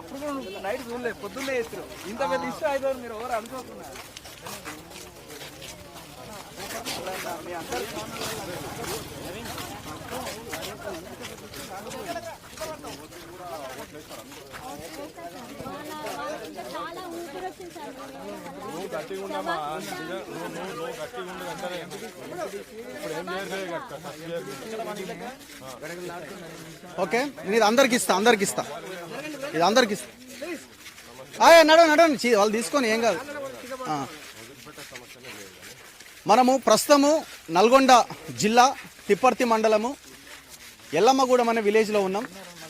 ఎప్పుడు కూడా నైట్ చూడలేదు, పొద్దున్నే చేస్తారు. ఇంత పెద్ద ఇష్యూ అయితే మీరు ఎవరు అనుకోతున్నారు? ఓకే, నేను అందరికి ఇస్తా ఇది అందరికి ఇస్తా. నడవండి వాళ్ళు తీసుకొని ఏం కాదు. మనము ప్రస్తుతము నల్గొండ జిల్లా తిప్పర్తి మండలము ఎల్లమ్మగూడెం అనే విలేజ్లో ఉన్నాం.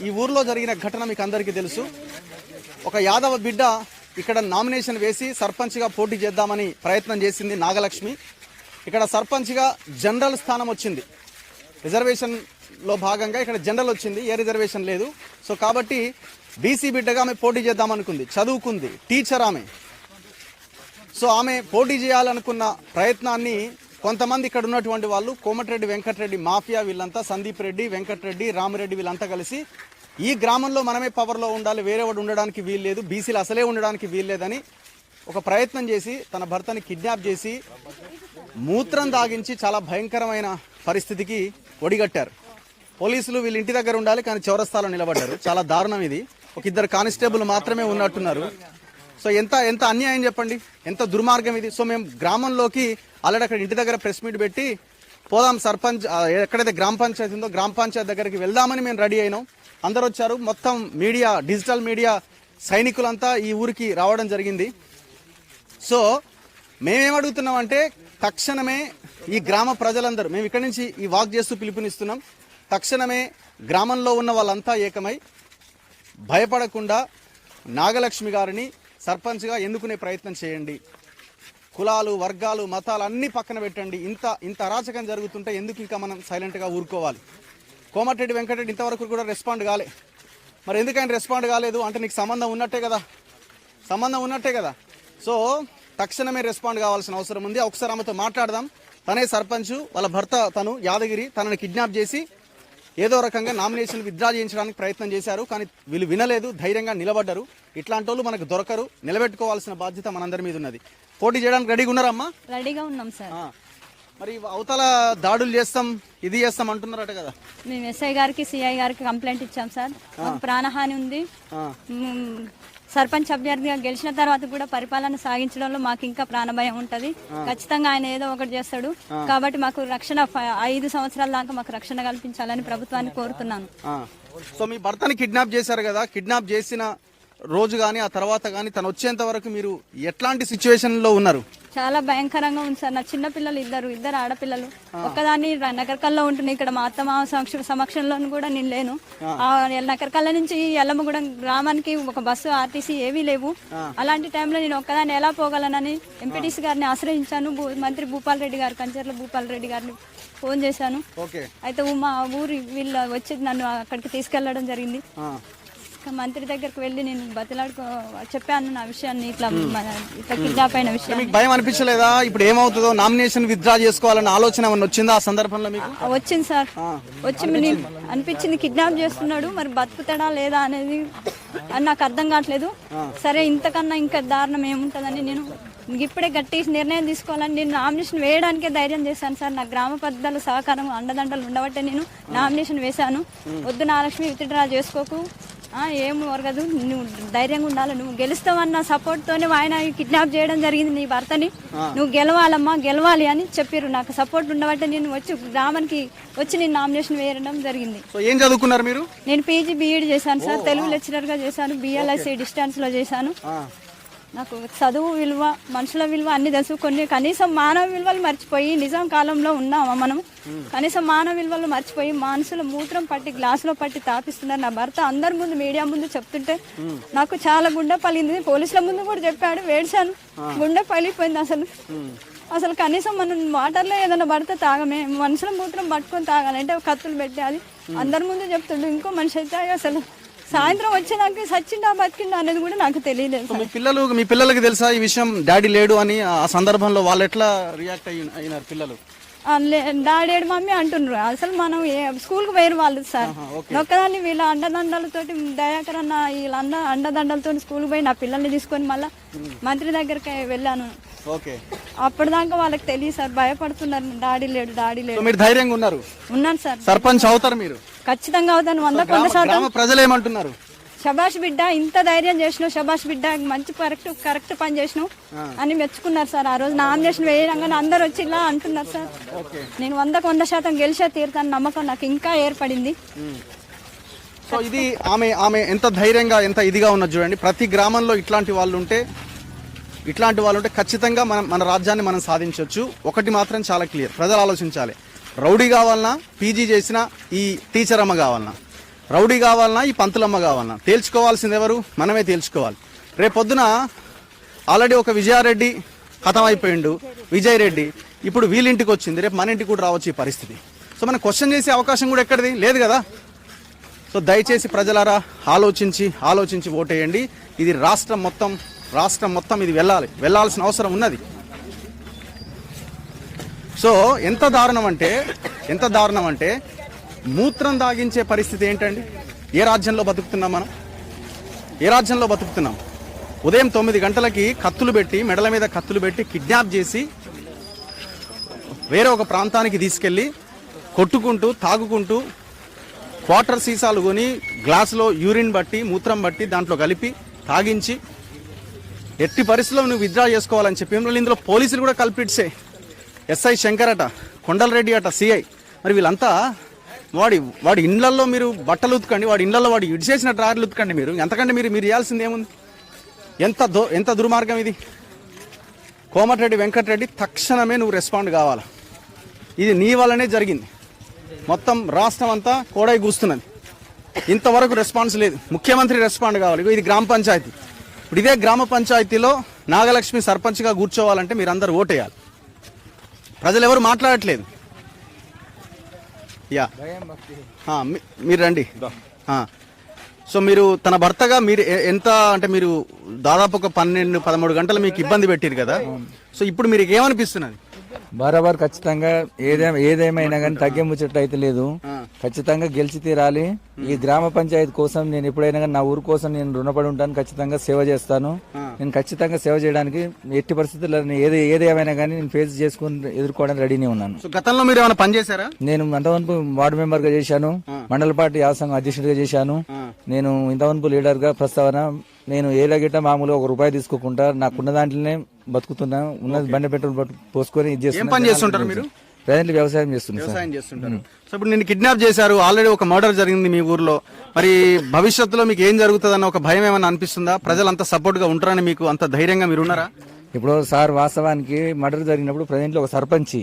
ఈ ఊర్లో జరిగిన ఘటన మీకు అందరికీ తెలుసు. ఒక యాదవ బిడ్డ ఇక్కడ నామినేషన్ వేసి సర్పంచ్గా పోటీ చేద్దామని ప్రయత్నం చేసింది నాగలక్ష్మి. ఇక్కడ సర్పంచ్గా జనరల్ స్థానం వచ్చింది. రిజర్వేషన్లో భాగంగా ఇక్కడ జనరల్ వచ్చింది, ఏ రిజర్వేషన్ లేదు. సో కాబట్టి బీసీ బిడ్డగా ఆమె పోటీ చేద్దామనుకుంది, చదువుకుంది, టీచర్ ఆమె. సో ఆమె పోటీ చేయాలనుకున్న ప్రయత్నాన్ని కొంతమంది ఇక్కడ ఉన్నటువంటి వాళ్ళు కోమటిరెడ్డి వెంకటరెడ్డి మాఫియా వీళ్ళంతా, సందీప్ రెడ్డి, వెంకటరెడ్డి, రామిరెడ్డి వీళ్ళంతా కలిసి ఈ గ్రామంలో మనమే పవర్లో ఉండాలి, వేరే వాడు ఉండడానికి వీల్లేదు, బీసీలు అసలే ఉండడానికి వీల్లేదని ఒక ప్రయత్నం చేసి తన భర్తని కిడ్నాప్ చేసి మూత్రం దాగించి చాలా భయంకరమైన పరిస్థితికి ఒడిగట్టారు. పోలీసులు వీళ్ళ ఇంటి దగ్గర ఉండాలి కానీ చౌరస్తాలో నిలబడ్డారు. చాలా దారుణం ఇది. ఒక ఇద్దరు కానిస్టేబుల్ మాత్రమే ఉన్నట్టున్నారు. సో ఎంత ఎంత అన్యాయం చెప్పండి, ఎంత దుర్మార్గం ఇది. సో మేము గ్రామంలోకి ఆల్రెడీ అక్కడ ఇంటి దగ్గర ప్రెస్ మీట్ పెట్టి పోదాం, సర్పంచ్ ఎక్కడైతే గ్రామ పంచాయతీ ఉందో గ్రామ పంచాయతీ దగ్గరికి వెళ్దామని మేము రెడీ అయినాం. అందరూ వచ్చారు. మొత్తం మీడియా, డిజిటల్ మీడియా సైనికులంతా ఈ ఊరికి రావడం జరిగింది. సో మేమేమడుగుతున్నామంటే తక్షణమే ఈ గ్రామ ప్రజలందరూ, మేము ఇక్కడి నుంచి ఈ వాక్ చేస్తూ పిలుపునిస్తున్నాం, తక్షణమే గ్రామంలో ఉన్న వాళ్ళంతా ఏకమై భయపడకుండా నాగలక్ష్మి గారిని సర్పంచ్గా ఎన్నుకునే ప్రయత్నం చేయండి. కులాలు, వర్గాలు, మతాలు అన్నీ పక్కన పెట్టండి. ఇంత అరాచకం జరుగుతుంటే ఎందుకు ఇంకా మనం సైలెంట్గా ఊరుకోవాలి? కోమటిరెడ్డి వెంకటరెడ్డి ఇంతవరకు కూడా రెస్పాండ్ కాలే. మరి ఎందుకని రెస్పాండ్ కాలేదు అంటే నీకు సంబంధం ఉన్నట్టే కదా. సో తక్షణమే రెస్పాండ్ కావాల్సిన అవసరం ఉంది. ఒకసారి ఆమెతో మాట్లాడదాం. తనే సర్పంచ్, వాళ్ళ భర్త తను యాదగిరి, తనని కిడ్నాప్ చేసి ఏదో రకంగా నామినేషన్ విత్డ్రా చేయించడానికి ప్రయత్నం చేశారు. కానీ వీళ్ళు వినలేదు, ధైర్యంగా నిలబడ్డారు. ఇట్లాంటి వాళ్ళు మనకు దొరకరు. నిలబెట్టుకోవాల్సిన బాధ్యత మనందరి మీద ఉన్నది. పోటీ చేయడానికి రెడీగా ఉన్నారమ్మా? రెడీగా ఉన్నాం సార్. మరి అవతల దాడులు చేస్తాం, ఇది చేస్తాం అంటున్నారట కదా. మేము ఎస్ఐ గారికి, సిఐ గారికి కంప్లైంట్ ఇచ్చాం సార్. ప్రాణహాని ఉంది. సర్పంచ్ అభ్యర్థిగా గెలిచిన తర్వాత కూడా పరిపాలన సాగించడంలో మాకు ఇంకా ప్రాణభయం ఉంటది. ఖచ్చితంగా ఆయన ఏదో ఒకటి చేస్తాడు. కాబట్టి మాకు రక్షణ 5 సంవత్సరాల దాకా మాకు రక్షణ కల్పించాలని ప్రభుత్వాన్ని కోరుతున్నాను. సో మీ భర్తని కిడ్నాప్ చేశారు కదా, కిడ్నాప్ చేసిన రోజు గానీ ఆ తర్వాత గానీ తను వచ్చేంత వరకు మీరు ఎట్లాంటి సిచ్యువేషన్ లో ఉన్నారు? చాలా భయంకరంగా ఉంది సార్. నా చిన్న పిల్లలు ఇద్దరు ఆడపిల్లలు. ఒక్కదాన్ని నగరకల్లో ఉంటున్నాయి. ఇక్కడ మా అత్తమా సమక్షంలో కూడా నేను లేను. నగరకల్ల నుంచి ఎల్లమ్మగూడెం గ్రామానికి ఒక బస్సు, ఆర్టీసీ ఏవీ లేవు. అలాంటి టైంలో నేను ఒక్కదాన్ని ఎలా పోగలనని ఎంపీటీసీ గారిని ఆశ్రయించాను. మంత్రి భూపాల్ రెడ్డి గారు, కంచర్ల భూపాల్ రెడ్డి గారిని ఫోన్ చేశాను. అయితే మా ఊరి వీళ్ళు వచ్చి నన్ను అక్కడికి తీసుకెళ్లడం జరిగింది. మంత్రి దగ్గరకు వెళ్ళి నేను చెప్పాను నా విషయాన్ని, ఇట్లా కిడ్నాప్ అయిన విషయం. మీకు భయం అనిపించలేదా? ఇప్పుడు ఏమవుతుందో, నామినేషన్ విత్డ్రా చేసుకోవాలన్న ఆలోచన వచ్చిందా ఆ సందర్భంలో మీకు? వచ్చింది సార్, అనిపించింది. కిడ్నాప్ చేస్తున్నాడు, మరి బతుకుతాడా లేదా అనేది నాకు అర్థం కావట్లేదు. సరే ఇంతకన్నా ఇంకా దారుణం ఏముంటుందని నేను ఇప్పుడే గట్టి నిర్ణయం తీసుకోవాలని నేను నామినేషన్ వేయడానికే ధైర్యం చేశాను సార్. నా గ్రామ పెద్దల సహకారం, అండదండలు ఉండబట్టే నేను నామినేషన్ వేశాను. వద్దు నాగలక్ష్మి, విత్డ్రా చేసుకోకు, ఏం వరగదు, నువ్వు ధైర్యంగా ఉండాలి, నువ్వు గెలుస్తావన్న సపోర్ట్ తోనే ఆయన కిడ్నాప్ చేయడం జరిగింది నీ భర్తని. నువ్వు గెలవాలమ్మా, గెలవాలి అని చెప్పారు. నాకు సపోర్ట్ ఉండబట్టే నేను గ్రామానికి వచ్చి నేను నామినేషన్ వేయడం జరిగింది. ఏం చదువుకున్నారు మీరు? నేను పీజీ బీఈడి చేశాను సార్. తెలుగు లెక్చరర్ గా చేశాను. బిఎల్ఐసి డిస్టెన్స్ లో చేశాను. నాకు చదువు విలువ, మనుషుల విలువ అన్ని తెలుసు. కనీసం మానవ విలువలు మర్చిపోయి, నిజాం కాలంలో ఉన్నామా మనం? కనీసం మానవ విలువలు మర్చిపోయి మనుషుల మూత్రం పట్టి గ్లాసులో పట్టి తాపిస్తున్నారు. నా భర్త అందరి ముందు, మీడియా ముందు చెప్తుంటే నాకు చాలా గుండె పలింది. పోలీసుల ముందు కూడా చెప్పాడు, వేడిచాను. గుండె పలిపోయింది. అసలు కనీసం మనం వాటర్లో ఏదైనా పడితే తాగమే, మనుషుల మూత్రం పట్టుకొని తాగాలంటే కత్తులు పెట్టి అది అందరి ముందు చెప్తుండే. ఇంకో మనిషి అయితే అసలు సాయంత్రం వచ్చేదాకా సచ్చిండా బతికిండా అనేది కూడా నాకు తెలియలేదు. మీ పిల్లలకి తెలుసా ఈ విషయం, డాడీ లేడు అని? ఆ సందర్భంలో వాళ్ళు ఎట్లా రియాక్ట్ అయినారు పిల్లలు? డాడేడు మమ్మీ అంటున్నారు. అసలు మనం స్కూల్కి పోయిన వాళ్ళు సార్ ఒక్కదాన్ని వీళ్ళ అండదండలతోటి దయాకర్ అన్న వీళ్ళ అండదండలతో స్కూల్కి పోయి నా పిల్లల్ని తీసుకొని మళ్ళీ మంత్రి దగ్గరికి వెళ్ళాను. అప్పటిదాకా వాళ్ళకి తెలియదు సార్, భయపడుతున్నారు. డాడీ లేడు డాడీ లేడు. మీరు ధైర్యంగా ఉన్నారు? ఉన్నాను సార్. సర్పంచ్ అవుతారు మీరు? ఖచ్చితంగా అవుతాను, 100%. ప్రజలు ఏమంటున్నారు? శబాష్ బిడ్డ, ఇంత ధైర్యం చేసినావు, శబాష్ బిడ్డ, మంచి కరెక్ట్ పని చేసినావు అని మెచ్చుకున్నారు సార్. ఆ రోజు నామినేషన్ వేయగానే అందరు వచ్చి ఇలా అంటున్నారు సార్. నేను 100% గెలిచే తీరుతాను నమ్మకం నాకు ఇంకా ఏర్పడింది. సో ఇది ఆమె ఎంత ధైర్యంగా ఎంత ఇదిగా ఉన్నది చూడండి. ప్రతి గ్రామంలో ఇట్లాంటి వాళ్ళు ఉంటే ఖచ్చితంగా మన రాజ్యాన్ని మనం సాధించవచ్చు. ఒకటి మాత్రం చాలా క్లియర్, ప్రజలు ఆలోచించాలి. రౌడీ కావాలన్నా, పీజీ చేసిన ఈ టీచర్ అమ్మ కావాలన్నా, రౌడీ కావాలన్నా, ఈ పంతులమ్మ కావాలన్నా, తేల్చుకోవాల్సింది ఎవరు? మనమే తేల్చుకోవాలి. రేపొద్దున ఆల్రెడీ ఒక విజయారెడ్డి ఖతం అయిపోయిండు, విజయ్ రెడ్డి ఇప్పుడు వీళ్ళింటికి వచ్చింది, రేపు మన ఇంటికి కూడా రావచ్చు ఈ పరిస్థితి. సో మనం క్వశ్చన్ చేసే అవకాశం కూడా ఎక్కడిది లేదు కదా. సో దయచేసి ప్రజలారా ఆలోచించి ఓటేయండి. ఇది రాష్ట్రం మొత్తం ఇది వెళ్ళాల్సిన అవసరం ఉన్నది. సో ఎంత దారుణం అంటే మూత్రం దాగించే పరిస్థితి ఏంటండి? ఏ రాజ్యంలో బతుకుతున్నాం మనం? ఏ రాజ్యంలో బతుకుతున్నాం? ఉదయం 9 గంటలకి కత్తులు పెట్టి, మెడల మీద కత్తులు పెట్టి కిడ్నాప్ చేసి వేరే ఒక ప్రాంతానికి తీసుకెళ్లి కొట్టుకుంటూ తాగుకుంటూ వాటర్ సీసాలు కొని గ్లాసులో యూరిన్ బట్టి మూత్రం బట్టి దాంట్లో కలిపి తాగించి ఎట్టి పరిస్థితుల్లో నువ్వు విత్డ్రా చేసుకోవాలని చెప్పి ఇందులో పోలీసులు కూడా కల్పిట్సే. ఎస్ఐ శంకర్ అట, కొండలరెడ్డి అట, సిఐ. మరి వీళ్ళంతా వాడి ఇండ్లలో మీరు బట్టలు ఉతకండి, వాడి ఇండ్లలో వాడు ఇడిచేసిన డ్రాయర్లు ఉతకండి. మీరు ఎంతకంటే మీరు చేయాల్సింది ఏముంది? ఎంత దుర్మార్గం ఇది. కోమటిరెడ్డి వెంకటరెడ్డి తక్షణమే నువ్వు రెస్పాండ్ కావాలా. ఇది నీ వల్లనే జరిగింది. మొత్తం రాష్ట్రం అంతా కోడై కూస్తున్నది. ఇంతవరకు రెస్పాన్స్ లేదు. ముఖ్యమంత్రి రెస్పాండ్ కావాలి. ఇది గ్రామ పంచాయతీ. ఇప్పుడు ఇదే గ్రామ పంచాయతీలో నాగలక్ష్మి సర్పంచ్గా కూర్చోవాలంటే మీరందరూ ఓటేయాలి. ప్రజలు ఎవరు మాట్లాడట్లేదు. మీరు రండి. సో మీరు తన భర్తగా మీరు ఎంత అంటే మీరు దాదాపు ఒక 12-13 గంటలు మీకు ఇబ్బంది పెట్టారు కదా. సో ఇప్పుడు మీరు ఏమనిపిస్తున్నది? బరాబర్ ఖచ్చితంగా ఏదేమైనా కానీ తగ్గే ముచ్చట అయితే లేదు. ఖచ్చితంగా గెలిచి తీరాలి. ఈ గ్రామ పంచాయతీ కోసం నేను ఎప్పుడైనా కానీ నా ఊరు కోసం నేను రుణపడి ఉంటాను. ఖచ్చితంగా సేవ చేస్తాను. నేను ఖచ్చితంగా సేవ చేయడానికి ఎట్టి పరిస్థితుల్లో ఏది ఏమైనా కానీ నేను ఫేస్ చేసుకుని ఎదుర్కోవడానికి రెడీనే ఉన్నాను. గతంలో మీరు ఏమైనా పని చేశారా? నేను అంతవరకు వార్డు మెంబర్ గా చేశాను, మండల పార్టీ యాసంఘం అధ్యక్షుడిగా చేశాను. నేను ఇంతవరకు లీడర్ గా ప్రస్తావన. నేను ఏలా గిట్ట మామూలుగా ₹1 తీసుకోకుండా నాకున్న దాంట్లోనే బతుకుతున్నా. ఉన్నది బండి పెట్రోల్ పోసుకొని ఇది చేస్తుంటారు. మీరు ప్రజెంట్ వ్యవసాయం చేస్తుంటారు. సో ఇప్పుడు నేను కిడ్నాప్ చేశారు, ఆల్రెడీ ఒక మర్డర్ జరిగింది మీ ఊర్లో. మరి భవిష్యత్తులో మీకు ఏం జరుగుతుందన్న ఒక భయం ఏమైనా అనిపిస్తుందా? ప్రజలు అంత సపోర్ట్ గా ఉంటారని మీకు అంత ధైర్యంగా మీరు ఉన్నారా? ఇప్పుడు సార్ వాస్తవానికి మర్డర్ జరిగినప్పుడు ప్రజెంట్ లో ఒక సర్పంచ్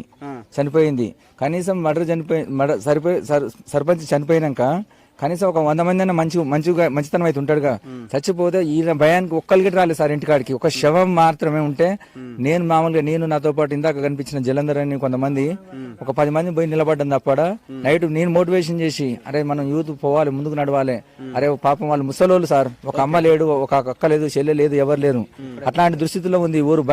చనిపోయింది. కనీసం సర్పంచ్ చనిపోయినాక కనీసం ఒక 100 మంది అయినా మంచితనం అయితే ఉంటాడుగా. చచ్చిపోతే ఈయన భయానికి ఒక్కరికి రాలేదు సార్ ఇంటికాడికి. ఒక శవం మాత్రమే ఉంటే నేను మామూలుగా నాతో పాటు ఇందాక కనిపించిన జలంధర్ అని కొంతమంది ఒక 10 మంది పోయి నిలబడ్డం తప్పడ నైట్ నేను మోటివేషన్ చేసి, అరే మనం యూత్ పోవాలి, ముందుకు నడవాలి. అరే పాపం వాళ్ళు ముసలోళ్ళు సార్, ఒక అమ్మ లేడు, ఒక అక్క లేదు, చెల్లె లేదు, ఎవరు లేరు. అట్లాంటి దుస్థితిలో ఉంది ఊరు.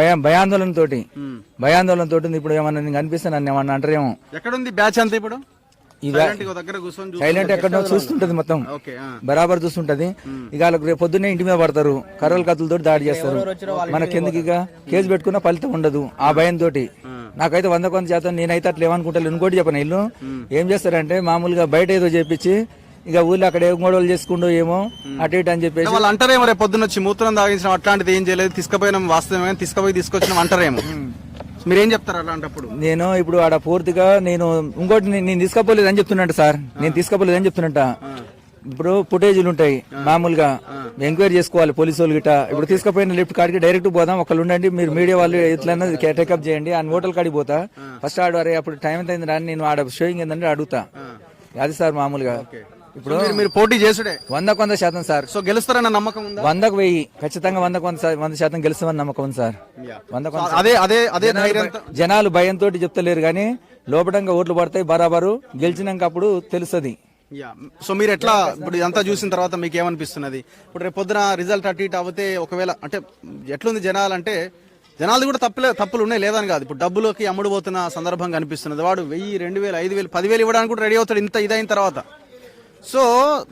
భయాందోళనతో ఇప్పుడు ఏమన్నా కనిపిస్తే నన్ను ఏమన్నా అంటారేమో. ఎక్కడుంది బ్యాచ్ అంతా ఇప్పుడు? సైలెంట్ ఎక్కడో చూస్తుంటది, మొత్తం బరాబర్ చూస్తుంటది. ఇక వాళ్ళకి రేపు పొద్దున్నే ఇంటి మీద పడతారు, కర్రల కత్తులతో దాడి చేస్తారు. మనకెందుకు ఇక కేసు పెట్టుకున్న ఫలితం ఉండదు ఆ భయంతో. నాకైతే 100% నేనైతే అట్లా ఏమనుకుంటాను. ఇంకోటి చెప్పను, ఇల్లు ఏం చేస్తారంటే మామూలుగా బయట ఏదో చేపించి ఇక ఊళ్ళో అక్కడ ఏం గొడవలు చేసుకుంటూ ఏమో అటు ఇటు అని చెప్పేసి వాళ్ళు అంటారేమో. రేపు పొద్దున్న వచ్చి మూత్రం తాగించడం అట్లాంటిది ఏం చేయలేదు, తీసుకుపోయినాం వాస్తవమే, తీసుకొచ్చినాం అంటారేమో. మీరేం చెప్తారు అలాంటప్పుడు? నేను ఇప్పుడు ఆడ పూర్తిగా నేను ఇంకోటి నేను తీసుకపోలేదు అని చెప్తున్నట్టు సార్, నేను తీసుకపోలేదు అని చెప్తున్నట్ట. ఇప్పుడు ఫుటేజీలు ఉంటాయి, మామూలుగా ఎంక్వైరీ చేసుకోవాలి పోలీసు వాళ్ళు గిట్ట. ఇప్పుడు తీసుకుపోయిన లిఫ్ట్ కాడికి డైరెక్ట్ పోదాం, ఒకళ్ళు ఉండండి, మీరు మీడియా వాళ్ళు ఎట్లన్నా టేకప్ చేయండి అని హోటల్ కాడికి పోతా. ఫస్ట్ ఆడ అప్పుడు టైం ఎంత అయింది రాని నేను ఆడ షోయింగ్ ఏంటంటే అడుగుతా. అది సార్ మామూలుగా. ఇప్పుడు మీరు పోటీ చేసుడే 100% సార్. సో గెలుస్తారన్న నమ్మకం ఉందా? 100కు 1000 ఖచ్చితంగా 100% గెలుస్తామని నమ్మకం ఉంది సార్. 100% జనాలు భయంతో చెప్తలేరు కానీ లోపడంగా ఓట్లు పడతాయి బరాబరు. గెలిచినాక అప్పుడు తెలుస్తుంది. సో మీరు ఎట్లా ఇప్పుడు ఇదంతా చూసిన తర్వాత మీకు ఏమనిపిస్తున్నది? ఇప్పుడు రేపు పొద్దున రిజల్ట్ అటు ఇటు అవుతే ఒకవేళ అంటే ఎట్లుంది జనాలు అంటే జనాలు కూడా తప్పులు ఉన్నాయి లేదని కాదు. ఇప్పుడు డబ్బులోకి అమ్ముడు పోతున్న సందర్భం కనిపిస్తున్నది. వాడు 1000, 2000, 5000, 10,000 ఇవ్వడానికి కూడా రెడీ అవుతాడు ఇదైన తర్వాత. సో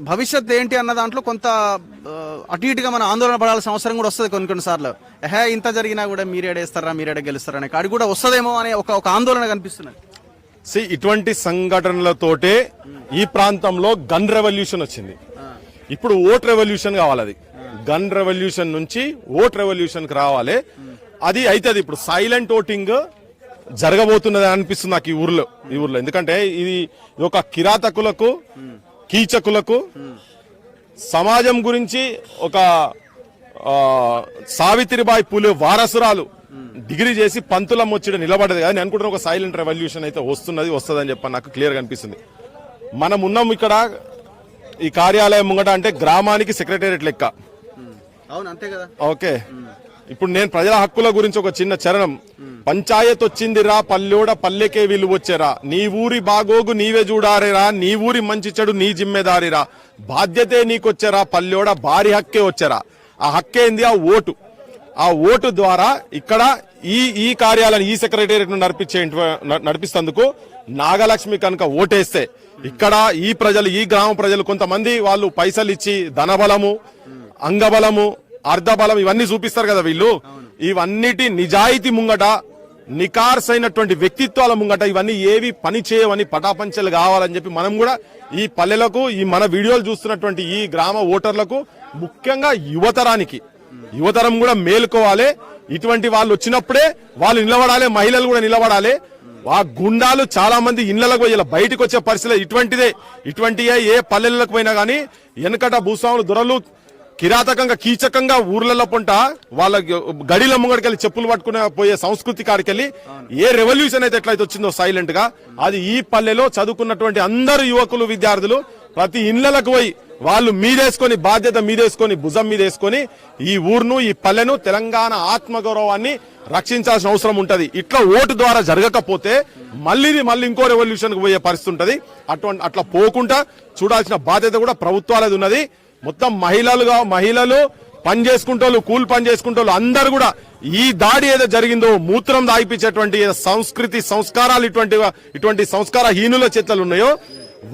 భవిష్యత్ ఏంటి అన్న దాంట్లో కొంత అటు ఇటుగా మన ఆందోళన పడాల్సిన అవసరం కూడా వస్తుంది కొన్నిసార్లు. ఇంత జరిగినా కూడా మీరేడే గెలుస్తారా అనే కాడి కూడా వస్తుందేమో అనే ఒక ఆందోళన కనిపిస్తున్నది. ఇటువంటి సంఘటనలతోటే ఈ ప్రాంతంలో గన్ రెవల్యూషన్ వచ్చింది. ఇప్పుడు ఓట్ రెవల్యూషన్ కావాలి. అది గన్ రెవల్యూషన్ నుంచి ఓట్ రెవల్యూషన్ కి రావాలి. అది అయితే ఇప్పుడు సైలెంట్ ఓటింగ్ జరగబోతున్నది అనిపిస్తుంది నాకు ఈ ఊర్లో. ఎందుకంటే ఇది ఒక కిరాతకులకు, కీచకులకు, సమాజం గురించి ఒక సావిత్రిబాయి పూలే వారసురాలు డిగ్రీ చేసి పంతులం వచ్చి నిలబడదు కానీ అనుకుంటున్న ఒక సైలెంట్ రెవల్యూషన్ అయితే వస్తుందని చెప్పి నాకు క్లియర్ గా అనిపిస్తుంది. మనం ఉన్నాం ఇక్కడ ఈ కార్యాలయం ముంగట అంటే గ్రామానికి సెక్రటేరియట్ లెక్క. అవును, అంతే కదా. ఓకే, ఇప్పుడు నేను ప్రజల హక్కుల గురించి ఒక చిన్న చరణం. పంచాయత్ వచ్చిందిరా పల్లెోడ పల్లెకే వీళ్ళు వచ్చారా, నీ ఊరి బాగోగు నీవే చూడారేరా, నీ ఊరి మంచి చెడు నీ జిమ్మెదారిరా, బాధ్యతే నీకొచ్చారా పల్లెోడ భారీ హక్కే వచ్చారా. ఆ హక్కేంది? ఆ ఓటు. ఆ ఓటు ద్వారా ఇక్కడ ఈ కార్యాలయం ఈ సెక్రటేరియట్ నడిపిస్తేందుకు నాగలక్ష్మి కనుక ఓటేస్తే ఇక్కడ ఈ గ్రామ ప్రజలు కొంతమంది వాళ్ళు పైసలు ఇచ్చి ధనబలము, అంగబలము, అర్ధబలం ఇవన్నీ చూపిస్తారు కదా వీళ్ళు. ఇవన్నిటి నిజాయితీ ముంగట, నికార్సైనటువంటి వ్యక్తిత్వాల ముంగట ఇవన్నీ ఏవి పని చేయవని పటాపంచలు కావాలని చెప్పి మనం కూడా ఈ పల్లెలకు, ఈ మన వీడియోలు చూస్తున్నటువంటి ఈ గ్రామ ఓటర్లకు, ముఖ్యంగా యువతరం కూడా మేలుకోవాలి. ఇటువంటి వాళ్ళు వచ్చినప్పుడే వాళ్ళు నిలబడాలి, మహిళలు కూడా నిలబడాలి. ఆ గుండాలు చాలా మంది ఇళ్లకు పోయి బయటకు వచ్చే పరిస్థితి ఇటువంటివే ఏ పల్లెలకు పోయినా గానీ వెనకట భూస్వాములు దొరలు కిరాతకంగా కీచకంగా ఊర్లలో పొంట వాళ్ళ గడిల ముంగడికెళ్ళి చెప్పులు పట్టుకునే పోయే సంస్కృతి కాడికెళ్ళి ఏ రెవల్యూషన్ అయితే ఎట్లయితే వచ్చిందో సైలెంట్ గా, అది ఈ పల్లెలో చదువుకున్నటువంటి అందరు యువకులు, విద్యార్థులు ప్రతి ఇళ్లకు పోయి వాళ్ళు బాధ్యత మీదేసుకొని భుజం మీదేసుకొని ఈ ఊరును, ఈ పల్లెను, తెలంగాణ ఆత్మగౌరవాన్ని రక్షించాల్సిన అవసరం ఉంటది. ఇట్లా ఓటు ద్వారా జరగకపోతే మళ్ళీ ఇంకో రెవల్యూషన్ కు పోయే పరిస్థితి ఉంటది. అట్లా పోకుండా చూడాల్సిన బాధ్యత కూడా ప్రభుత్వాలది ఉన్నది. మొత్తం మహిళలు పని చేసుకుంటోళ్ళు, కూలి పని చేసుకుంటోళ్ళు అందరు కూడా ఈ దాడి ఏదో జరిగిందో మూత్రం దాయిపించేటువంటి సంస్కృతి సంస్కారాలు ఇటువంటి సంస్కార హీనుల చేతులు ఉన్నాయో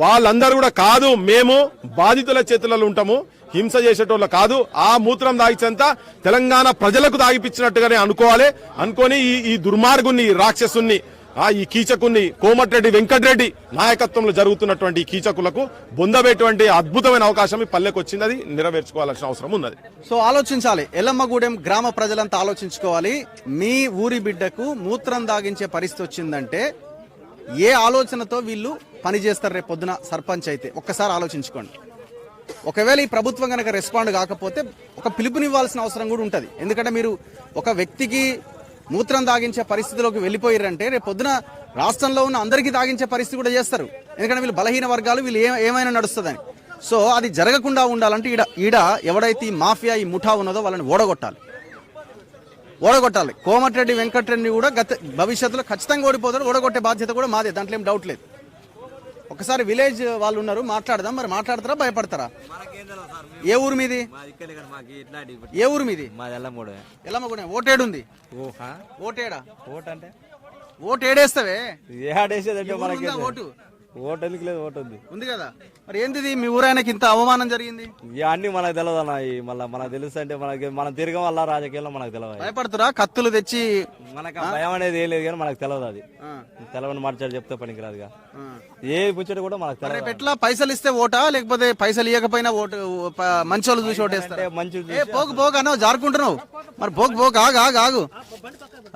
వాళ్ళందరూ కూడా కాదు, మేము బాధితుల చేతులలో ఉంటాము, హింస చేసేటోళ్ళు కాదు, ఆ మూత్రం దాగిచేంత తెలంగాణ ప్రజలకు దాగిపించినట్టుగానే అనుకొని ఈ దుర్మార్గుని, ఈ రాక్షసుని, ఈ కీచకుని కోమటిరెడ్డి వెంకటరెడ్డి నాయకత్వంలో జరుగుతున్నటువంటి ఈ కీచకులకు బొందబెట్టువంటి అద్భుతమైన అవకాశం ఈ పల్లెకు వచ్చింది. అది నెరవేర్చుకోవాల్సిన అవసరం ఉన్నది. సో ఆలోచించాలి, ఎల్లమ్మగూడెం గ్రామ ప్రజలంతా ఆలోచించుకోవాలి. మీ ఊరి బిడ్డకు మూత్రం దాగించే పరిస్థితి వచ్చిందంటే ఏ ఆలోచనతో వీళ్ళు పనిచేస్తారు రేపు పొద్దున సర్పంచ్ అయితే ఒక్కసారి ఆలోచించుకోండి. ఒకవేళ ఈ ప్రభుత్వం కనుక రెస్పాండ్ కాకపోతే ఒక పిలుపునివ్వాల్సిన అవసరం కూడా ఉంటుంది. ఎందుకంటే మీరు ఒక వ్యక్తికి మూత్రం దాగించే పరిస్థితిలోకి వెళ్ళిపోయారంటే రేపు పొద్దున రాష్ట్రంలో ఉన్న అందరికీ తాగించే పరిస్థితి కూడా చేస్తారు. ఎందుకంటే వీళ్ళు బలహీన వర్గాలు, వీళ్ళు ఏమైనా నడుస్తుందని. సో అది జరగకుండా ఉండాలంటే ఈడ ఎవడైతే ఈ మాఫియా, ఈ ముఠా ఉన్నదో వాళ్ళని ఓడగొట్టాలి. కోమటిరెడ్డి వెంకటరెడ్డి కూడా భవిష్యత్తులో ఖచ్చితంగా ఓడిపోతాడు. ఓడగొట్టే బాధ్యత కూడా మాదే, దాంట్లో ఏం డౌట్ లేదు. ఒకసారి విలేజ్ వాళ్ళు ఉన్నారు, మాట్లాడదాం. మరి మాట్లాడతారా, భయపడతారా? ఏ ఊరు మీది? ఏ ఊరు మీది? ఎల్లమ్మగూడెం. ఓటేడుంది? ఓటేడా? ఓటు ఏడేస్తావే? ఓటు ఓటు ఎందుకు లేదు? ఓటు ఉంది కదా. మరి ఏంది మీ ఊరాయనకి ఇంత అవమానం జరిగింది? అన్ని మనకు తెలియదు అన్న. మళ్ళీ మనకు తెలుసు అంటే మనం తిరగం వల్ల రాజకీయాల్లో మనకు తెలియదు. భయపడుతురా? కత్తులు తెచ్చి మనకు భయం అనేది ఏం లేదు కానీ మనకు తెలియదు. అది తెలవని మాట్లాడి చెప్తే పనికిరాదుగా. ఏ ముచ్చట కూడా మనకు తెలియదు. ఎట్లా పైసలు ఇస్తే ఓటా, లేకపోతే పైసలు ఇవ్వకపోయినా ఓటు మంచి వాళ్ళు చూసి ఓటేస్తారు? మంచి పోకు అన్నావు, జారుకుంటున్నావు. మరి పోకు ఆగు.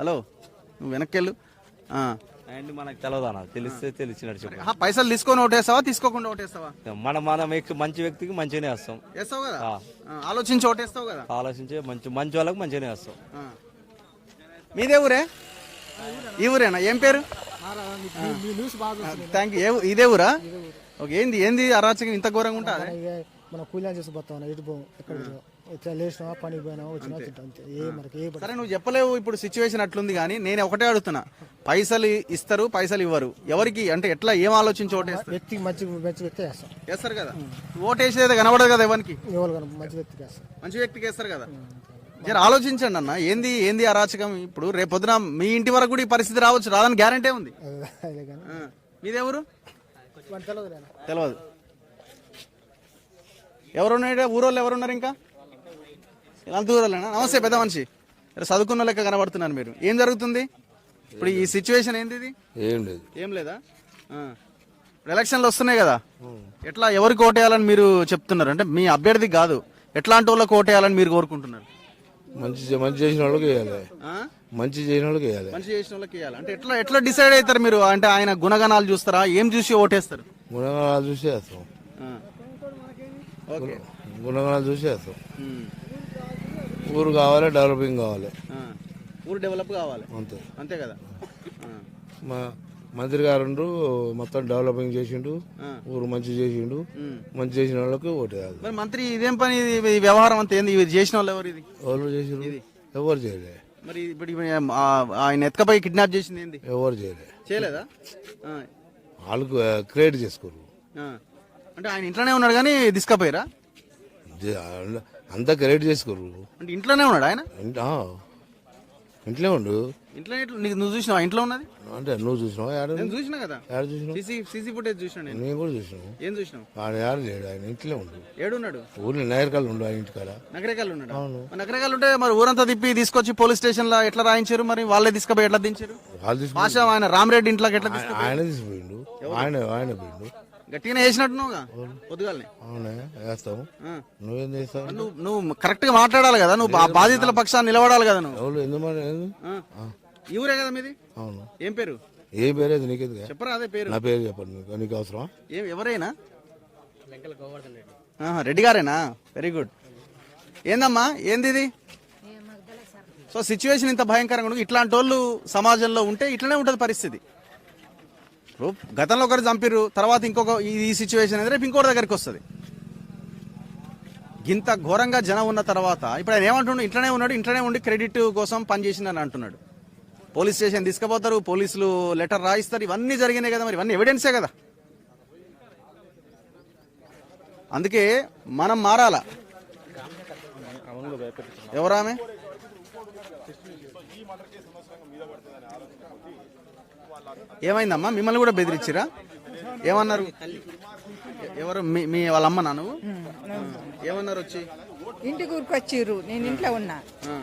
హలో, నువ్వు వెనక్కెళ్ళు. మనకు తెలియదు అన్న. తెలిసినట్టు చెప్పు. పైసలు తీసుకొని ఓటేస్తావా, తీసుకోకుండా ఓటేస్తావా? మనం మంచి వ్యక్తికి మంచిగానే వేస్తాం. వేస్తావు కదా, ఆలోచించి ఓటేస్తావు కదా. ఆలోచించి మంచి వాళ్ళకి మంచిగానే వేస్తాం. మీదే ఊరే? ఈ ఊరేనా? ఏం పేరు? Thank you. ఇదే ఊరా? ఓకే. ఏంది అరాచకం ఇంత ఘోరంగా ఉంటా? మనం కూలి చేసి పోతాం, ఎటు పోం, ఎక్కడ లేచినా పని పోయినా వచ్చినా అంతే. సరే, నువ్వు చెప్పలేవు, ఇప్పుడు సిచ్యువేషన్ అట్లుంది. కానీ నేను ఒకటే అడుగుతున్నా, పైసలు ఇస్తారు, పైసలు ఇవ్వరు, ఎవరికి అంటే ఎట్లా, ఏం ఆలోచించి ఓటేస్తారు? వ్యక్తికి మంచి వ్యక్తి వేస్తారు కదా. ఓటేసేది కనబడదు కదా ఎవరికి. మంచి వ్యక్తికి వేస్తారు. మంచి వ్యక్తికి వేస్తారు కదా. జర ఆలోచించండి అన్న, ఏంది ఏంది అరాచకం. ఇప్పుడు రేపొద్దున మీ ఇంటి వరకు కూడా ఈ పరిస్థితి రావచ్చు, రాదని గ్యారంటీ ఉంది. అదే కానీ మీదెవరు వాడు తెలియదు ఆయన. తెలియదు. ఎవరున్నాడు ఊరోళ్ళు ఎవరున్నారు ఇంకా? అంత ఊరోళ్ళేనా? నమస్తే పెద్ద మనిషి, చదువుకున్న లెక్క కనబడుతున్నారు మీరు. ఏం జరుగుతుంది ఇప్పుడు ఈ సిచ్యువేషన్? ఏంది ఇది? ఏం లేదు. ఏం లేదా? ఇప్పుడు ఎలక్షన్లు వస్తున్నాయి కదా, ఎట్లా ఎవరికి ఓటేయాలని మీరు చెప్తున్నారు? అంటే మీ అభ్యర్థి కాదు, ఎట్లాంటి వాళ్ళకి ఓటేయాలని మీరు కోరుకుంటున్నారు? మంచి చేసిన వాళ్ళకి వేయాలి. మంచి చేసిన వాళ్ళకి వేయాలి. మంచి చేసిన వాళ్ళకి వేయాలి అంటే ఎట్లా ఎట్లా డిసైడ్ అవుతారు మీరు? అంటే ఆయన గుణగణాలు చూస్తారా? ఏం చూసి ఓటేస్తారు? గుణగణాలు చూసి వేస్తాం. ఓకే, గుణగణాలు చూసి వేస్తాం. ఊరు కావాలి, డెవలపింగ్ కావాలి, ఊరు డెవలప్ కావాలి, అంతే. అంతే కదా. మా మంత్రి గారు మొత్తం డెవలపింగ్ చేసిండు, ఊరు మంచి చేసిండు. మంచి చేసిన వాళ్ళకి ఓటేయాలి. మరి మంత్రి ఇదేం పని ఇది? ఈ వ్యవహారం అంతా ఏంది? ఇది చేసిన వాళ్ళు ఎవరు? ఇది ఎవరు చేసిండు? ఎవరు చేయలే. మరి ఇప్పుడు ఆయన ఎత్తుకపోయి కిడ్నాప్ చేసింది ఏంది? ఎవరు చేయలే. చేయలేదా? వాళ్ళకు క్రియేట్ చేసుకోరు. అంటే ఆయన ఇంట్లోనే ఉన్నాడు కానీ తీసుకపోయారా? అంతా క్రియేట్ చేసుకోరు. అంటే ఇంట్లోనే ఉన్నాడు ఆయన? ఇంట్లో ఉండు. ఇంట్లో నువ్వు చూసినావా ఇంట్లో ఉన్నది? అంటే నువ్వు చూసినావా? నేను చూసినా కదా, యాడ చూసినావు? సీసీ ఫుటేజ్ చూసినా నేను. నేను కూడా చూసినావు. ఏం చూసినావు? ఆయన యాడ లేడు, ఆయన ఇంట్లో ఉండు. ఏడున్నాడు? ఊర్లో నగరకాలు ఉండు, ఆయన ఇంటికాడ. నగరేకాలు ఉన్నాడు. నగరేకాలు ఉంటే మరి ఊరంతా తిప్పి తీసుకొచ్చి పోలీస్ స్టేషన్ లో ఎట్లా రాయించారు? మరి వాళ్ళే తీసుకుపోయి ఎట్లా దించారు? భాష ఆయన రామరెడ్డి ఇంట్లోకి ఎట్లా తీసుకుపోయి? ఆయన తీసుకుపోయిండు. ఆయన పోయిండు. గట్టిగానే వేసినట్టున్నావుగా పొద్దుగాలని. అవునా? వేస్తావు. నువ్వేం చేస్తావు? నువ్వు కరెక్ట్ గా మాట్లాడాలి కదా, నువ్వు ఆ బాధితుల పక్షాన్ని నిలబడాలి కదా నువ్వు. ఎవరు ఎందుకు? ఈ ఊరే కదా మీది? అవును. ఏం పేరు? ఏ పేరు నీకేది? చెప్పరా అదే పేరు. నా పేరు చెప్పండి, నీకు అవసరమా? ఎవరైనా? రెడ్డి గారేనా? Very good. ఏందమ్మా ఏంది ఇది? సో సిచ్యువేషన్ ఇంత భయంకరంగా ఉంటుంది. ఇట్లాంటి వాళ్ళు సమాజంలో ఉంటే ఇట్లనే ఉంటుంది పరిస్థితి. గతంలో ఒకరు చంపిర్రు, తర్వాత ఇంకొక ఈ సిచ్యువేషన్ అనేది రేపు ఇంకోటి దగ్గరికి వస్తుంది. ఇంత ఘోరంగా జనం ఉన్న తర్వాత ఇప్పుడు ఆయన ఏమంటున్నాడు? ఇంట్లోనే ఉన్నాడు, ఇంట్లోనే ఉండి క్రెడిట్ కోసం పనిచేసిందని అంటున్నాడు. పోలీస్ స్టేషన్ తీసుకుపోతారు, పోలీసులు లెటర్ రాయిస్తారు, ఇవన్నీ జరిగినాయి కదా, మరి ఇవన్నీ ఎవిడెన్సే కదా. అందుకే మనం మారాలా. ఎవరామె? ఏమైందమ్మా? మిమ్మల్ని కూడా బెదిరించిరా? ఏమన్నారు? ఎవరు? మీ వాళ్ళ అమ్మనా నువ్వు? ఏమన్నారు వచ్చి? ఇంటి కూరుకొచ్చిర్రు, నేను ఇంట్లో ఉన్నా.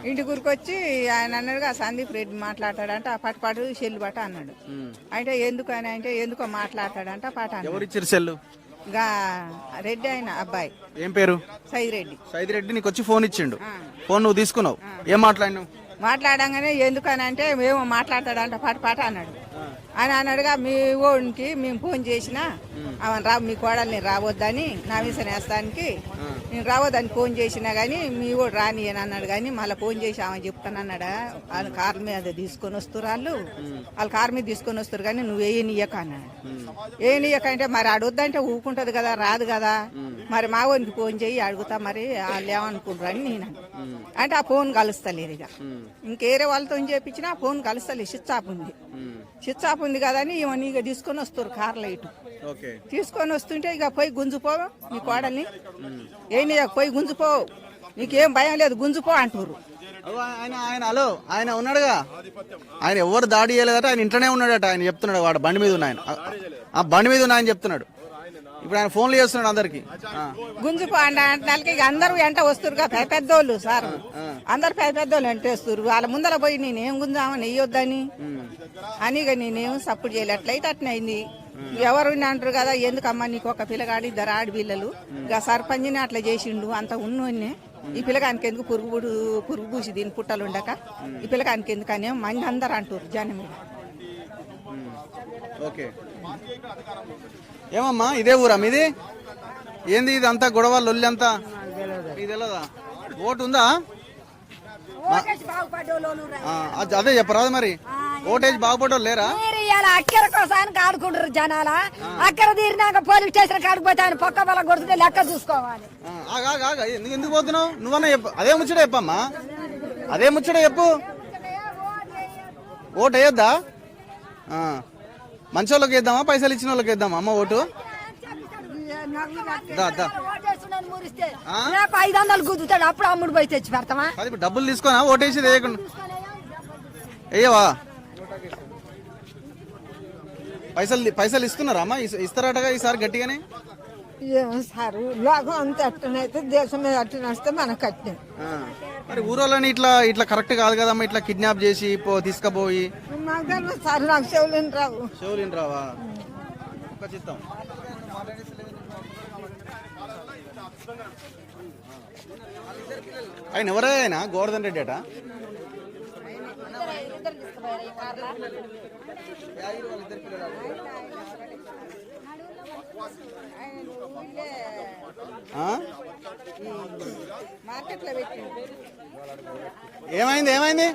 ఇంటి కూరుకొచ్చి ఆయన అన్నాడుగా సందీప్ రెడ్డి మాట్లాడతాడంట, ఆ పాటు సెల్లు బట్ట అన్నాడు. అంటే ఎందుకు అని అంటే ఎందుకో మాట్లాడతాడంట పాట అన్నాడు. ఎవరిచ్చారు సెల్లు? రెడ్డి ఆయన అబ్బాయి. ఏం పేరు? సైదిరెడ్డి. సైదిరెడ్డి నీకు వచ్చి ఫోన్ ఇచ్చిండు. ఫోన్ నువ్వు తీసుకున్నావు, ఏం మాట్లాడినావు? మాట్లాడంగానే ఎందుకని అంటే మేము మాట్లాడతాడంట పాట అన్నాడు. అని అన్నాడుగా మీ ఓడికి మేము ఫోన్ చేసినా ఆమె మీ కోడల్ని రావద్దని నా విషయం వేస్తానికి నేను రావద్దని ఫోన్ చేసినా గానీ మీ ఓడు రాని అని అన్నాడు. కానీ మళ్ళీ ఫోన్ చేసి ఆమె చెప్తానన్నాడా వాళ్ళ కారు మీద తీసుకొని వస్తారు, వాళ్ళ కారు మీద తీసుకొని వస్తారు కానీ నువ్వు ఏనియక అన్నాడు. ఏనియక అంటే మరి అడగొద్దంటే ఊకుంటది కదా, రాదు కదా, మరి మా ఓనికి ఫోన్ చేయి అడుగుతా మరి వాళ్ళు ఏమనుకుంటారు అని నేను అంటే ఆ ఫోన్ కలుస్తలేదు. ఇక ఇంకేరే వాళ్ళతో చేపించినా ఆ ఫోన్ కలుస్తలేదు, స్విచ్ ఆఫ్ ఉంది కదా అని ఇవన్నీ ఇక తీసుకొని వస్తారు కార్లో. ఇటు తీసుకొని వస్తుంటే ఇక పోయి గుంజుపో నీ కోడల్ని, ఏంటి పోయి గుంజుపో, నీకేం భయం లేదు గుంజుపో అంటారు. ఆయన హలో ఆయన ఉన్నాడుగా, ఆయన ఎవరు దాడి చేయలేదట, ఆయన ఇంట్లోనే ఉన్నాడట. ఆయన చెప్తున్నాడు వాడు బండి మీద ఉన్నాయన, ఆ బండి మీద ఉన్నాయని చెప్తున్నాడు. ఇప్పుడు ఆయన ఫోన్లు చేస్తున్నాడు అందరికి. గుంజుపో అంటే ఇక అందరూ వెంట వస్తురుగా పెద్దోళ్ళు సార్, అందరు పెద్దోళ్ళు వెంట వస్తారు. వాళ్ళ ముందర పోయి నేనేం గుంజామని నెయ్యొద్దని అని ఇక నేనేం సపోర్ట్ చేయలే. అట్లయితే అట్నే అయింది. ఎవరు అంటారు కదా ఎందుకమ్మా నీకు ఒక పిల్లగాడి ఇద్దరు ఆడపిల్లలు, ఇక సర్పంచ్ని అట్లా చేసిండు అంత ఉన్నోన్నే, ఈ పిల్లగానికి ఎందుకు పురుగు పూసి దీని పుట్టలు ఉండక ఈ పిల్లగానికి ఎందుకనే మంది అందరు అంటారు జనం మీద. ఓకే, ఏమమ్మా ఇదే ఊరా మీది? ఏంది ఇది అంతా గొడవ లొల్లి అంతా? మీకు తెలియదా? ఓటు ఉందా? అదే చెప్పరాదు మరి, ఓటేజ్ బాగుపడో లేరా? అక్కర కోసానికి ఆడుకుంటారు జనాల, అక్కర తీరినాక పోలీస్ స్టేషన్ కాడిపోతే ఆయన పక్క వల్ల కొడుతుంటే లెక్క చూసుకోవాలి. ఎందుకు పోతున్నావు? నువ్వన్నా చెప్పు, అదే ముచ్చట చెప్పమ్మా, అదే ముచ్చట చెప్పు. ఓటు వేయొద్దా? మంచి వాళ్ళకి వేద్దామా పైసలు ఇచ్చిన వాళ్ళకి వేద్దామా అమ్మ ఓటు? రేపు 500 గుద్దుతాడు అప్పుడు అమ్ముడు పోయి తెచ్చి పెడతామా? అది ఇప్పుడు డబ్బులు తీసుకున్నా ఓటేసి వేయకుండా వేయవా? పైసలు ఇస్తున్నారా అమ్మా? ఇస్తారటగా ఈసారి గట్టిగానే. ఏమో సార్ లోకం అంత అట్టనైతే దేశం మీద అట్ట నడిస్తే మనకు కట్టిన. మరి ఊరోళ్ళని ఇట్లా ఇట్లా కరెక్ట్ కాదు కదమ్మా, ఇట్లా కిడ్నాప్ చేసి తీసుకుపోయి. మాకు తెలియదు సార్, నాకు చెవులేని రావు. చెవులేని రావా? ఒక్క చిత్తం. ఆయన ఎవరే? ఆయన గోవర్ధన్ రెడ్డి అట. ఏమైంది ఏమైంది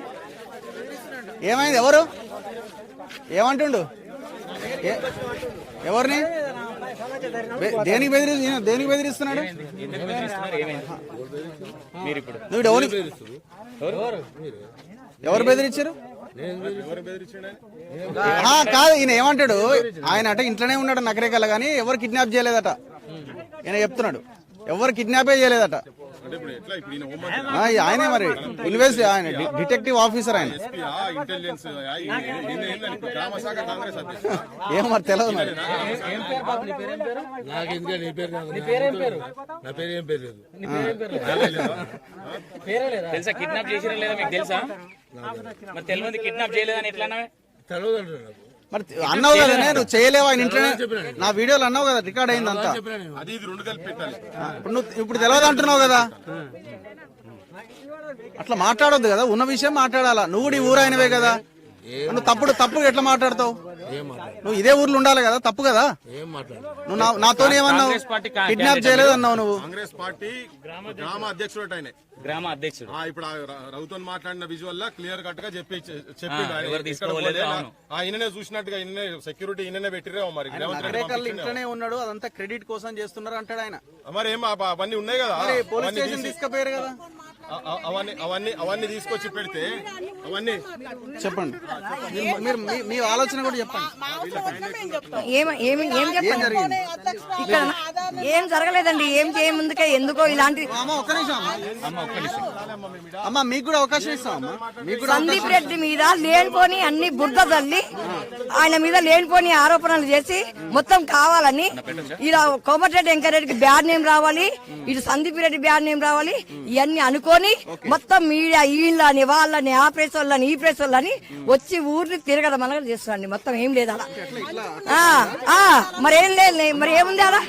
ఏమైంది? ఎవరు ఏమంటుండు? ఎవరిని దేనికి బెదిరిస్తున్నాడు? ఎవరు బెదిరించారు? కాదు, ఈయన ఏమంటాడు? ఆయన అట ఇంట్లోనే ఉన్నాడు నకరేకల్లా, కానీ ఎవరు కిడ్నాప్ చేయలేదట. ఈయన చెప్తున్నాడు ఎవరు కిడ్నాపే చేయలేదట. ఆయనే మరి ఆయన డిటెక్టివ్ ఆఫీసర్ ఆయన. ఏం మరి తెలియదు మరి. తెలుసా కిడ్నాప్ చేసిరా లేదా మీకు తెలుసా? మరి తెలియదు కిడ్నాప్ చేయలేదని ఎట్లా తెలియదు? మరి అన్నావు కదా, నేను చేయలేవా ఆయన ఇంట్లోనే, నా వీడియోలో అన్నావు కదా, రికార్డ్ అయింది అంతా. ఇప్పుడు తెలియదు అంటున్నావు కదా, అట్లా మాట్లాడొద్దు కదా, ఉన్న విషయం మాట్లాడాలా. నువ్వు కూడా ఈ ఊరు అయినవే కదా, నువ్వు తప్పు ఎట్లా మాట్లాడతావు? నువ్వు ఇదే ఊర్లో ఉండాలి కదా, తప్పు కదా. నువ్వు నాతో ఏమన్నావు? కిడ్నాప్ చేయలేదు అన్నావు నువ్వు. కాంగ్రెస్ పార్టీ గ్రామ అధ్యక్షుడు ఆయన, గ్రామ అధ్యక్షుడు. ఇప్పుడు రౌతో మాట్లాడిన విజువల్ లా క్లియర్ కట్ గా ఆయననే చూసినట్టుగా ఈయననే సెక్యూరిటీ ఈయననే పెట్టిరేమో. మరి ఇంట్లోనే ఉన్నాడు, అదంతా క్రెడిట్ కోసం చేస్తున్నారు అంటాడు ఆయన. మరి ఏం అవన్నీ ఉన్నాయి కదా, పోలీస్ స్టేషన్ తీసుకుపోయారు కదా, అవన్నీ తీసుకొచ్చి పెడితే అవన్నీ చెప్పండి. మీరు మీ ఆలోచన కూడా చెప్పండి. ఏం చెప్పండి? ఇక్కడ ఏం జరగలేదండి, ఏం చేయముందుకే ఎందుకో ఇలాంటి. అమ్మా మీకు కూడా అవకాశం ఇస్తాం. సందీప్ రెడ్డి మీద లేనిపోని అన్ని బురద తల్లి, ఆయన మీద లేనిపోని ఆరోపణలు చేసి మొత్తం కావాలని, ఇలా కోమటిరెడ్డి వెంకరెడ్డికి బ్యాడ్ నేమ్ రావాలి, ఇటు సందీప్ రెడ్డి బ్యాడ్ నేమ్ రావాలి, ఇవన్నీ అనుకోని మొత్తం మీడియా వీళ్ళని వాళ్ళని ఆ ప్రెస్ వాళ్ళని ఈ ప్రెస్ వాళ్ళని వచ్చి ఊరిని తిరగడం అలా చేస్తున్నాండి. మొత్తం ఏం లేదు అలా. మరి ఏం లేదు, మరి ఏముంది అలా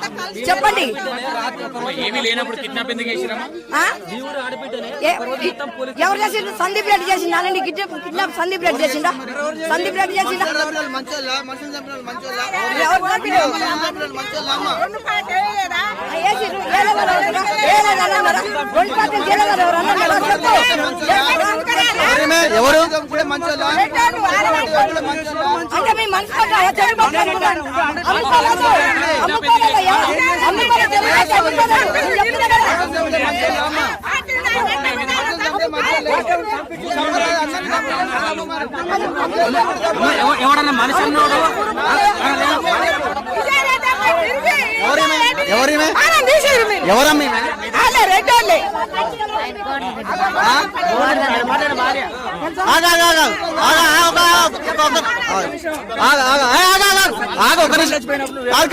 చెప్పండి. ఎవరు చేసిండు? సందీప్ రెడ్డి చేసిండా? కిడ్నాప్ సందీప్ రెడ్డి చేసిండా? సందీప్ రెడ్డి చేసిండా? ఎవరు అంటే మీ మనసు ఎవడన్నా మనిషి ఎవరమ్మే?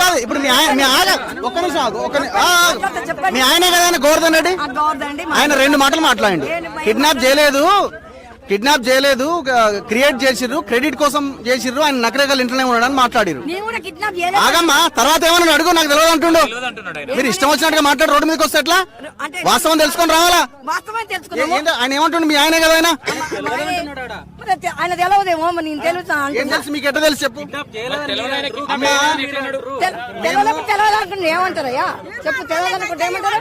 కాదు ఇప్పుడు మీ ఆయనే కదా గోవర్ధన్ రెడ్డి, ఆయన 2 మాటలు మాట్లాడండి. కిడ్నాప్ చేయలేదు, క్రియేట్ చేసిర్రు, క్రెడిట్ కోసం చేసిర్రు, ఆయన నకరేకల్ ఇంట్లోనే ఉన్నాడని మాట్లాడిరు. ఆగమ్మా, తర్వాత ఏమన్నా అడుగు, నాకు తెలియదు అంటుండు. మీరు ఇష్టం వచ్చినట్టుగా మాట్లాడి రోడ్డు మీదకి వస్తే ఎట్లా? వాస్తవం తెలుసుకొని రావాలా? ఆయన ఏమంటుండు? మీ ఆయనే కదా ఆయన. ఆయన తెలియదేమో, నేను తెలుసా? ఏం తెలుసు మీకు? ఎట్లా తెలుసు చెప్పు. తెలవాలనుకుంటే ఏమంటారయ్యా చెప్పు. తెలవాలనుకుంటే ఏమంటారు?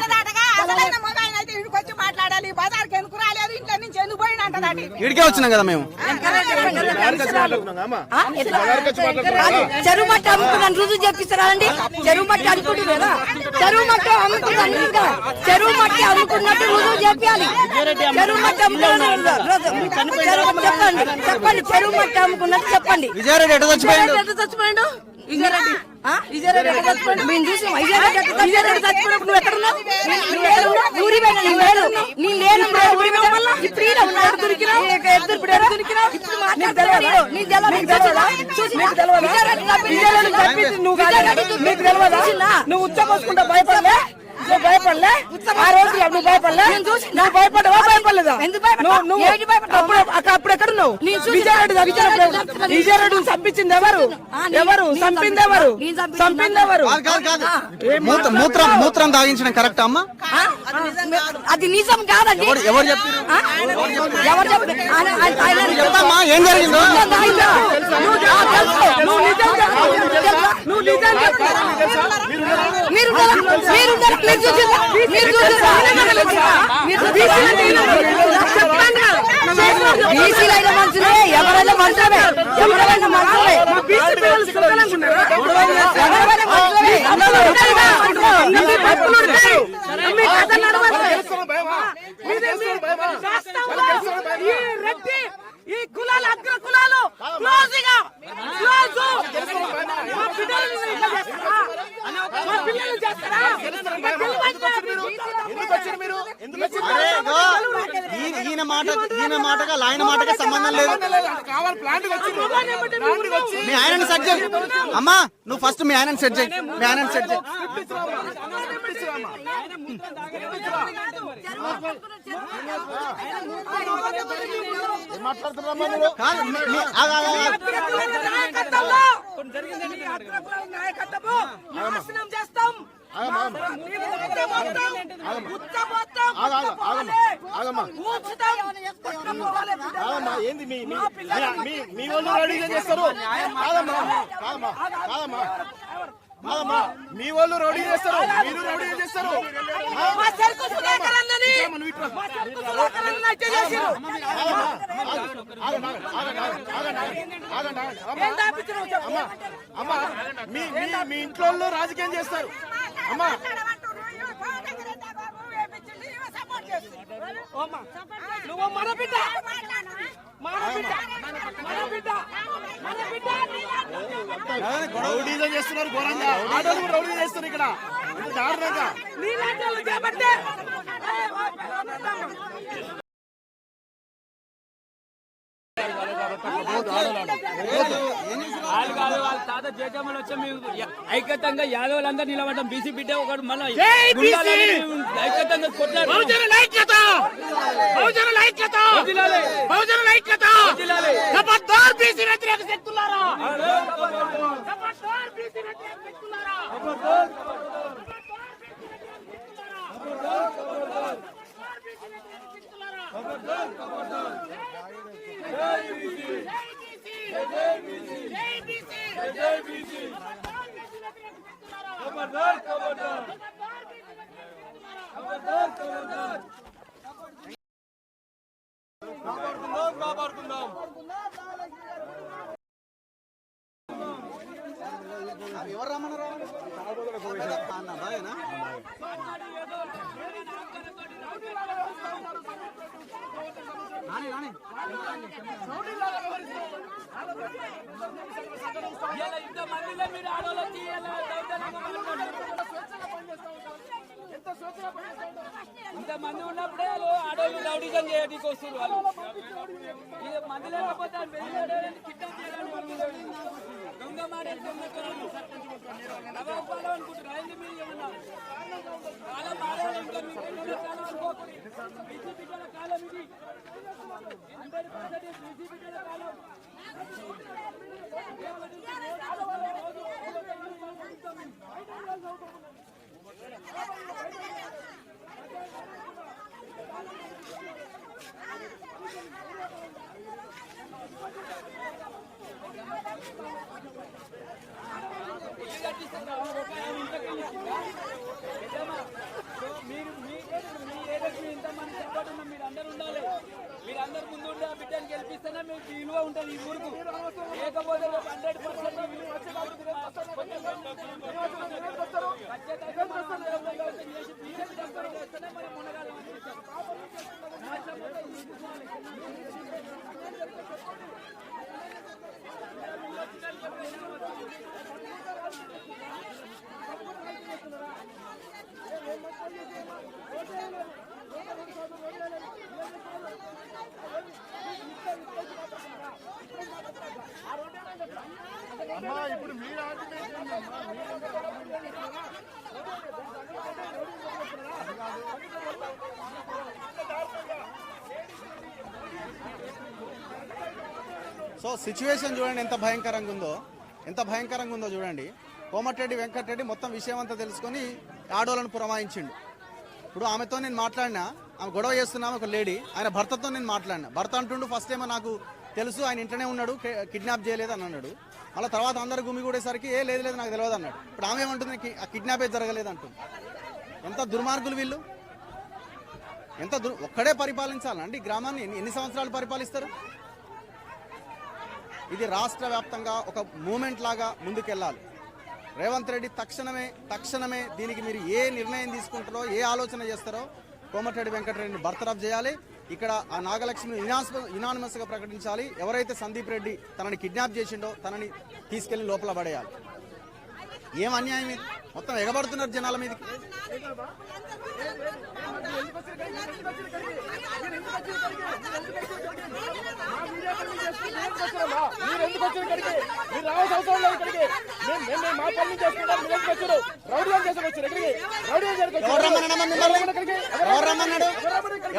మాట్లాడాలి, బజార్కి ఎందుకు రాలేదు, ఇంట్లో నుంచి ఎందుకు పోయినా అంటదండి. ఇడికే వచ్చినాం కదా మేము. చెరువు మట్టి అమ్ముకున్నాను రుజువు చెప్పిస్తారా అండి? చెరువు మట్టి అనుకుంటుంది కదా, చెరువు మట్టి అమ్ముకున్నాను కదా, చెరువు మట్టి అమ్ముకున్నట్టు రుజువు చెప్పాలి. చెరువు మట్టి అమ్ముకున్నాను చెప్పండి, చెరువు మట్టి అమ్ముకున్నట్టు చెప్పండి. విజయారెడ్డి ఎటు చచ్చిపోయాడు? విజయారెడ్డి మేము చూసాం. విజయారెడ్డి చచ్చిపోయినప్పుడు నువ్వు ఎక్కడ ఉన్నావు? ఊరి పోయినా నేను లేను. నేను లేను ఊరి పోయినా ఇప్పుడు ఈడ ఉన్నాడు. దొరికినావు ఇప్పుడు ఎక్కడ దొరికినావు? ఇప్పుడు మాట్లాడుతున్నావు. నీకు తెలియదా? నువ్వు ఉచ్చపోసుకుంటా భయపడలే? నువ్వు భయపడలే? ఆ రోజు నువ్వు భయపడలే? నువ్వు భయపడ్డావా? భయపడలేదా? అప్పుడు ఎక్కడ ఉన్నావు? విజయారెడ్డిని చంపించింది ఎవరు? చంపింది ఎవరు? మూత్రం తాగించడం కరెక్ట్ అమ్మా? అది నిజం కాదండి. ఎవరు చెప్పారు? ఎవరు చెప్పారు? చెప్పమ్మా, ఏం జరిగిందో? బీసీలైన మనుషులే, ఎవరైనా మనుషులే, ఎవరైనా మనుషులే, ఈ కులాలు అగ్ర కులాలు క్లోజ్గా ఈయన మాటగా ఆయన మాటగా సంబంధం లేదు. మీ ఆయనని సెట్ చేయి అమ్మా. నువ్వు ఫస్ట్ మీ ఆయనని సెట్ చేయి. మీ ఆయనని సెట్ చేయి. ఏంది మీ వాళ్ళు రెడీ చేస్తారు? మీ వాళ్ళు రౌడీ చేస్తారు, మీరు రౌడీ చేస్తారు. అమ్మా, మీ ఇంట్లో రాజకీయం చేస్తారు అమ్మా. నువ్వు మన బిడ్డ రౌడీజం చేస్తున్నారు ఘోరంగా. ఆటోలు రౌడీ చేస్తారు ఇక్కడ దారుణంగా. ఐక్యతంగా యాదవులందరూ నిలబడ్డాం. బీసీ బిడ్డ ఒకడు మన ఐక్యతంగా ఎవరు రమ్మన్నారా? ఇంతమంది ఉన్నప్పుడే ఆడోళ్ళు రౌడీజం చేయడానికి వస్తారు. వాళ్ళు మంది లేకపోతే దొంగ మాడేది అనుకుంటున్నారు. మీరు ఏమన్నా కాలం మారాలంటే కాలం ఇది 100% కాలం. మీరందరూ ముందు ఉండే ఆ బిడ్డను గెలిపిస్తేనే మీకు విలువ ఉంటుంది ఈ ఊరుకు. లేకపోతే 100% సో సిచ్యువేషన్ చూడండి ఎంత భయంకరంగా ఉందో చూడండి. కోమటిరెడ్డి వెంకటరెడ్డి మొత్తం విషయం అంతా తెలుసుకొని ఆడోళ్ళను పురమాయించిండు. ఇప్పుడు ఆమెతో నేను మాట్లాడినా, ఆమె గొడవ చేస్తున్నాము ఒక లేడీ, ఆయన భర్తతో నేను మాట్లాడినా. భర్త అంటుండు ఫస్ట్ ఏమో నాకు తెలుసు ఆయన ఇంట్లోనే ఉన్నాడు, కిడ్నాప్ చేయలేదు అని అన్నాడు. మళ్ళీ తర్వాత అందరు గుమి కూడేసరికి లేదు నాకు తెలియదు అన్నాడు. ఇప్పుడు ఆమె ఏమంటుంది, కిడ్నాపే జరగలేదు అంటుంది. ఎంత దుర్మార్గులు వీళ్ళు, ఒక్కడే పరిపాలించాలండి గ్రామాన్ని. ఎన్ని సంవత్సరాలు పరిపాలిస్తారు? ఇది రాష్ట్ర వ్యాప్తంగా ఒక మూమెంట్ లాగా ముందుకెళ్ళాలి. రేవంత్ రెడ్డి తక్షణమే దీనికి మీరు ఏ నిర్ణయం తీసుకుంటారో, ఏ ఆలోచన చేస్తారో కోమటిరెడ్డి వెంకటరెడ్డిని బర్తరఫ్ చేయాలి. ఇక్కడ ఆ నాగలక్ష్మిని యునానిమస్ గా ప్రకటించాలి. ఎవరైతే సందీప్ రెడ్డి తనని కిడ్నాప్ చేసిండో తనని తీసుకెళ్లి లోపల పడేయాలి. ఏం అన్యాయం ఇది, మొత్తం ఎగబడుతున్నారు జనాల మీదకి.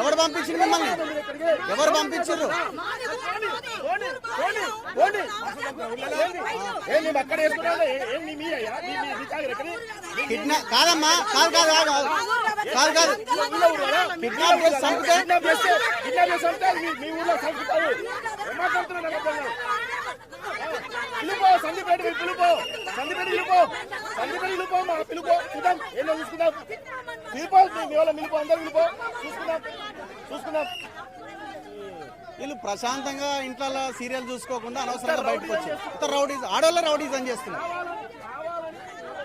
ఎవరు పంపించారు మిమ్మల్ని? ఎవరు పంపించారు? కాదమ్మా, కాదు కిడ్నాప్ చేసి చంపితే సందీప్ రెడ్డి పిలుపు చూద్దాం ఏం చూసుకుందాం. చూసుకుందాం. వీళ్ళు ప్రశాంతంగా ఇంట్లో సీరియల్ చూసుకోకుండా అనవసరంగా బయటకు వచ్చారు. ఇంత రౌడీస్, ఆడవాళ్ళ రౌడీస్ అని చేస్తున్నారు.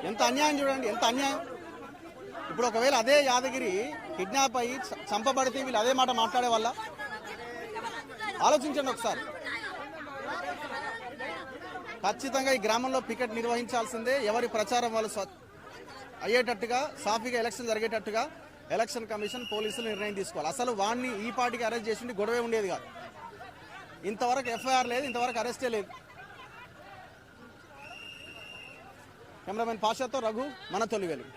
ఎంత అన్యాయం చూడండి, ఎంత అన్యాయం. ఇప్పుడు ఒకవేళ అదే యాదగిరి కిడ్నాప్ అయ్యి చంపబడితే వీళ్ళు అదే మాట మాట్లాడే వల్ల ఆలోచించండి ఒకసారి. ఖచ్చితంగా ఈ గ్రామంలో పికెట్ నిర్వహించాల్సిందే. ఎవరి ప్రచారం వాళ్ళు అయ్యేటట్టుగా, సాఫీగా ఎలక్షన్ జరిగేటట్టుగా ఎలక్షన్ కమిషన్, పోలీసులు నిర్ణయం తీసుకోవాలి. అసలు వాడిని ఈ పార్టీకి అరెస్ట్ చేసి గొడవే ఉండేది కాదు. ఇంతవరకు ఎఫ్ఐఆర్ లేదు, ఇంతవరకు అరెస్టే లేదు. కెమెరామెన్ పాషాతో రఘు, మన తొలి వెలుగు.